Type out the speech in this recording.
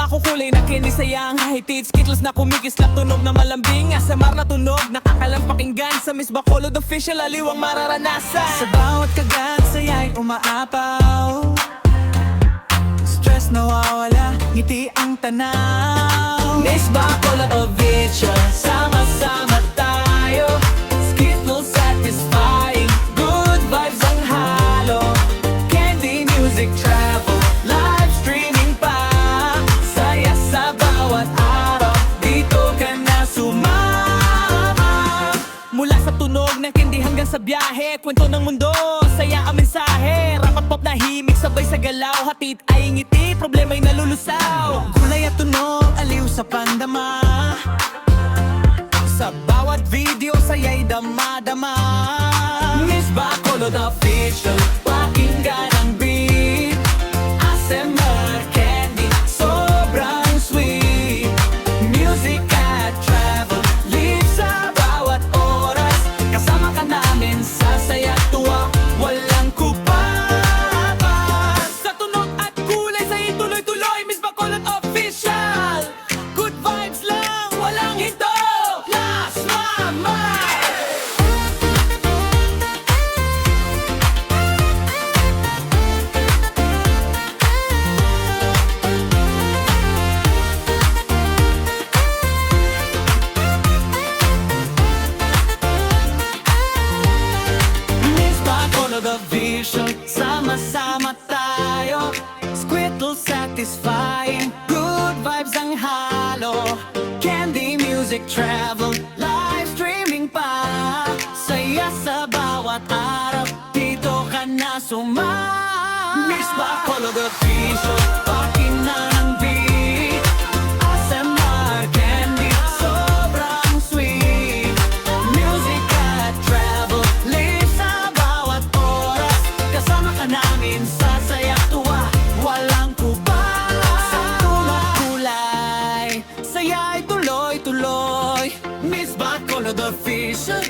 makukulay na kinisayang hahitid Skittles na kumikislap, tunog na malambing ASMR na tunog, nakakalang pakinggan Sa Miss Bacolod Official, aliwang mararanasan Sa bawat kagat, saya'y umaapaw Stress nawawala, ngiti ang tanaw Miss Bacolod Official, sama-sama tayo Skittles satisfying, good vibes ang halo Candy music travel, live streaming pa Saya sa bawat araw, dito ka na sumama Mula sa tunog ng candy hanggang sa biyahe Kwento ng mundo, saya ang mensahe Rap at pop na himig, sabay sa galaw Hatid ay ngiti, problema'y nalulusaw Kulay at tunog, aliw sa pandama Sa bawat video, saya'y dama-dama Miss Bacolod Official, pakinggan ang beat ASMR candy, sobrang sweet Music at travel, live sa bawat oras Kasama ka namin sa saya tuwa, walang kupapas Sa tunog at kulay, sa'y tuloy-tuloy Miss Bacolod Official Good vibes lang, walang hinto Last Mama Miss Bacolod Official, sama-sama tayo Skittles satisfying, good vibes ang halo Candy music travel, live streaming pa Saya sa bawat araw, dito ka na sumama Miss Bacolod Official, pakinggan ang beat ASMR candy, sobrang sweet Music at travel, live sa bawat oras Kasama ka namin sa saya tuwa, walang kupas Sa tunog kulay, saya'y tuloy-tuloy Miss Bacolod Official